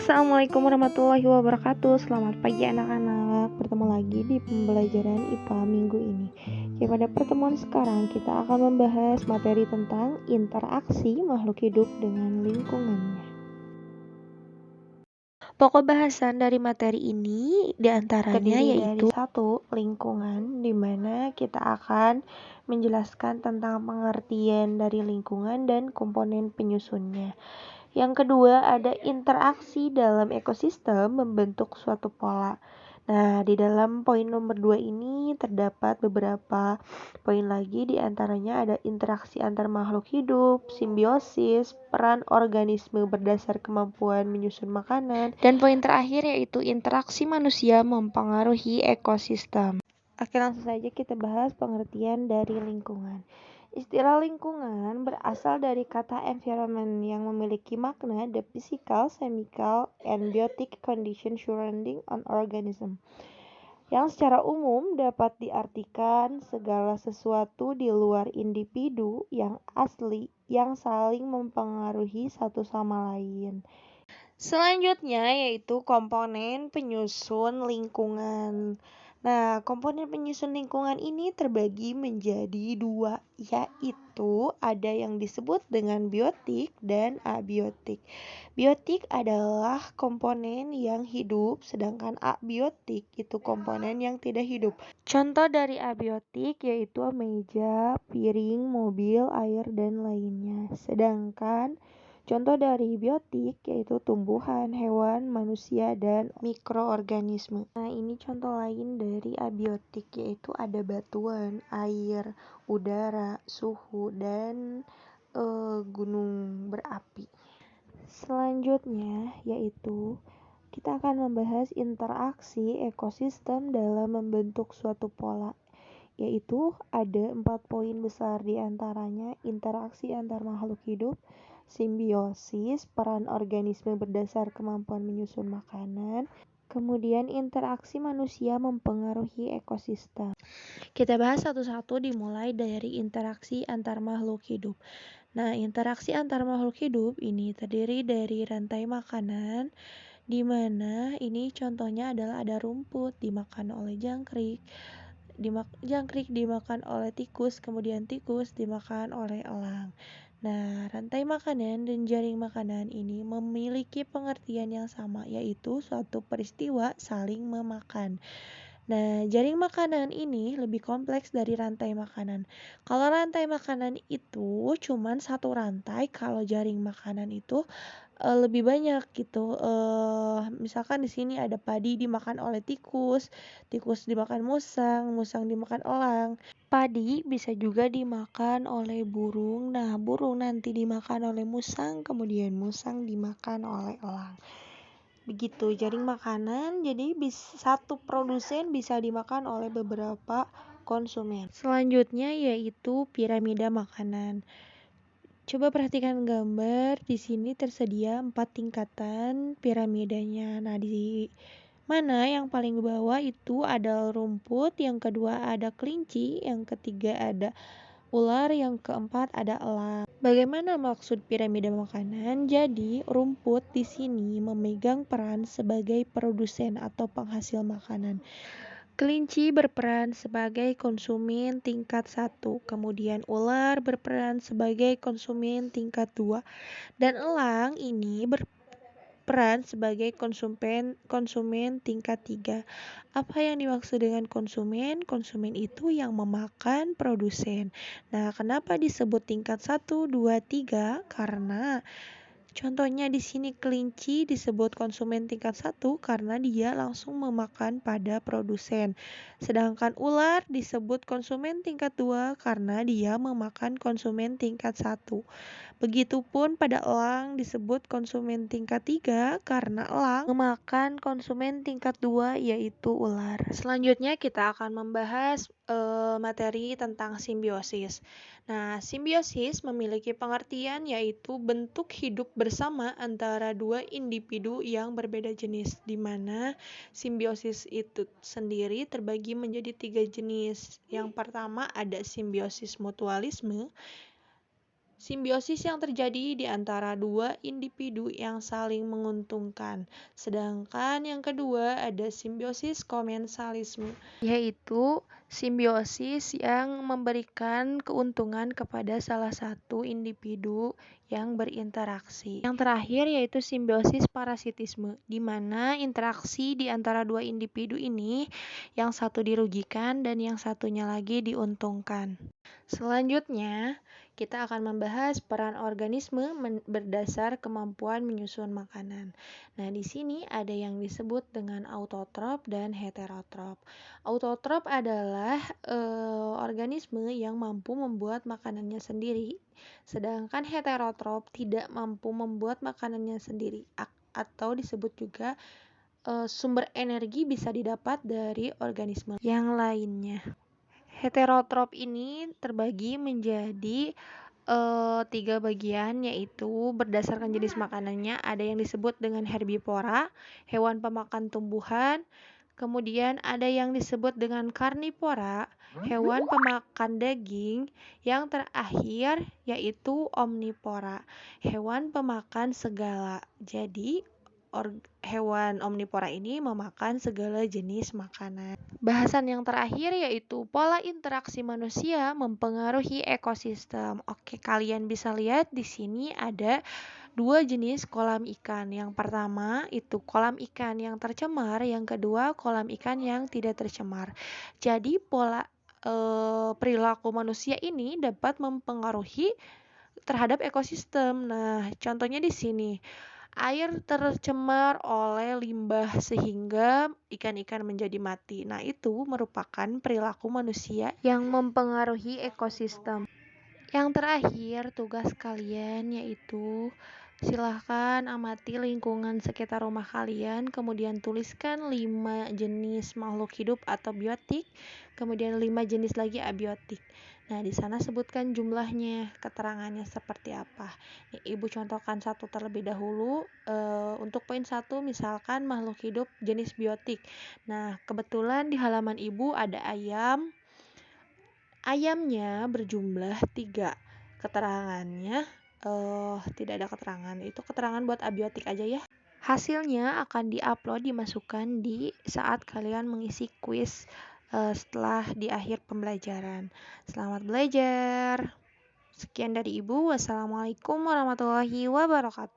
Assalamualaikum warahmatullahi wabarakatuh. Selamat pagi anak-anak. Bertemu lagi di pembelajaran IPA minggu ini. Oke, pada pertemuan sekarang kita akan membahas materi tentang interaksi makhluk hidup dengan lingkungannya. Pokok bahasan dari materi ini diantaranya yaitu satu, lingkungan, di mana kita akan menjelaskan tentang pengertian dari lingkungan dan komponen penyusunnya. Yang kedua, ada interaksi dalam ekosistem membentuk suatu pola. Nah, di dalam poin nomor 2 ini terdapat beberapa poin lagi, di antaranya ada interaksi antar makhluk hidup, simbiosis, peran organisme berdasar kemampuan menyusun makanan, dan poin terakhir yaitu interaksi manusia mempengaruhi ekosistem. Oke, langsung saja kita bahas pengertian dari lingkungan. Istilah lingkungan berasal dari kata environment yang memiliki makna the physical, chemical, and biotic condition surrounding an organism, yang secara umum dapat diartikan segala sesuatu di luar individu yang asli yang saling mempengaruhi satu sama lain. Selanjutnya yaitu komponen penyusun lingkungan. Nah, komponen penyusun lingkungan ini terbagi menjadi dua, yaitu ada yang disebut dengan biotik dan abiotik. Biotik adalah komponen yang hidup, sedangkan abiotik itu komponen yang tidak hidup. Contoh dari abiotik yaitu meja, piring, mobil, air, dan lainnya. Sedangkan contoh dari biotik yaitu tumbuhan, hewan, manusia, dan mikroorganisme. Nah, ini contoh lain dari abiotik yaitu ada batuan, air, udara, suhu, dan gunung berapi. Selanjutnya yaitu kita akan membahas interaksi ekosistem dalam membentuk suatu pola, yaitu ada 4 poin besar, diantaranya interaksi antar makhluk hidup, simbiosis, peran organisme berdasar kemampuan menyusun makanan, kemudian interaksi manusia mempengaruhi ekosistem. Kita bahas satu-satu dimulai dari interaksi antar makhluk hidup. Nah, interaksi antar makhluk hidup ini terdiri dari rantai makanan, di mana ini contohnya adalah ada rumput dimakan oleh jangkrik, jangkrik dimakan oleh tikus, kemudian tikus dimakan oleh elang. Nah, rantai makanan dan jaring makanan ini memiliki pengertian yang sama, yaitu suatu peristiwa saling memakan. Nah, jaring makanan ini lebih kompleks dari rantai makanan. Kalau rantai makanan itu cuman satu rantai, kalau jaring makanan itu lebih banyak gitu. Misalkan di sini ada padi dimakan oleh tikus, tikus dimakan musang, musang dimakan elang. Padi bisa juga dimakan oleh burung. Nah, burung nanti dimakan oleh musang, kemudian musang dimakan oleh elang. Begitu jaring makanan, jadi satu produsen bisa dimakan oleh beberapa konsumen. Selanjutnya yaitu piramida makanan. Coba perhatikan gambar, di sini tersedia 4 tingkatan piramidanya. Nah, di mana yang paling bawah itu ada rumput, yang kedua ada kelinci, yang ketiga ada ular, yang keempat ada elang. Bagaimana maksud piramida makanan? Jadi, rumput di sini memegang peran sebagai produsen atau penghasil makanan. Kelinci berperan sebagai konsumen tingkat 1, kemudian ular berperan sebagai konsumen tingkat 2, dan elang ini berperan sebagai konsumen tingkat 3. Apa yang dimaksud dengan konsumen? Konsumen itu yang memakan produsen. Nah, kenapa disebut tingkat 1, 2, 3? Karena contohnya di sini kelinci disebut konsumen tingkat 1 karena dia langsung memakan pada produsen. Sedangkan ular disebut konsumen tingkat 2 karena dia memakan konsumen tingkat 1. Begitupun pada elang disebut konsumen tingkat 3 karena elang memakan konsumen tingkat 2 yaitu ular. Selanjutnya kita akan membahas materi tentang simbiosis. Nah, simbiosis memiliki pengertian yaitu bentuk hidup bersama antara dua individu yang berbeda jenis, di mana simbiosis itu sendiri terbagi menjadi 3 jenis. Yang pertama ada simbiosis mutualisme, Simbiosis yang terjadi di antara dua individu yang saling menguntungkan. Sedangkan yang kedua ada simbiosis komensalisme, yaitu simbiosis yang memberikan keuntungan kepada salah satu individu yang berinteraksi. Yang terakhir yaitu simbiosis parasitisme, di mana interaksi di antara dua individu ini yang satu dirugikan dan yang satunya lagi diuntungkan. Selanjutnya, kita akan membahas peran organisme berdasar kemampuan menyusun makanan. Nah, di sini ada yang disebut dengan autotrop dan heterotrop. Autotrop adalah organisme yang mampu membuat makanannya sendiri, sedangkan heterotrop tidak mampu membuat makanannya sendiri, atau disebut juga sumber energi bisa didapat dari organisme yang lainnya. Heterotrop ini terbagi menjadi 3 bagian, yaitu berdasarkan jenis makanannya. Ada yang disebut dengan herbivora, hewan pemakan tumbuhan. Kemudian ada yang disebut dengan karnivora, hewan pemakan daging. Yang terakhir yaitu omnivora, hewan pemakan segala. Jadi hewan omnivora ini memakan segala jenis makanan. Bahasan yang terakhir yaitu pola interaksi manusia mempengaruhi ekosistem. Oke, kalian bisa lihat di sini ada dua jenis kolam ikan. Yang pertama itu kolam ikan yang tercemar, yang kedua kolam ikan yang tidak tercemar. Jadi pola perilaku manusia ini dapat mempengaruhi terhadap ekosistem. Nah, contohnya di sini. Air tercemar oleh limbah sehingga ikan-ikan menjadi mati. Nah, itu merupakan perilaku manusia yang mempengaruhi ekosistem. Yang terakhir, tugas kalian yaitu silahkan amati lingkungan sekitar rumah kalian, kemudian tuliskan 5 jenis makhluk hidup atau biotik, kemudian 5 jenis lagi abiotik. Nah, di sana sebutkan jumlahnya, keterangannya seperti apa. Ibu contohkan satu terlebih dahulu. Untuk poin 1, misalkan makhluk hidup jenis biotik. Nah, kebetulan di halaman ibu ada ayam. Ayamnya berjumlah 3. Keterangannya tidak ada keterangan. Itu keterangan buat abiotik aja ya. Hasilnya akan diupload, dimasukkan di saat kalian mengisi kuis setelah di akhir pembelajaran. Selamat belajar. Sekian dari Ibu. Wassalamualaikum warahmatullahi wabarakatuh.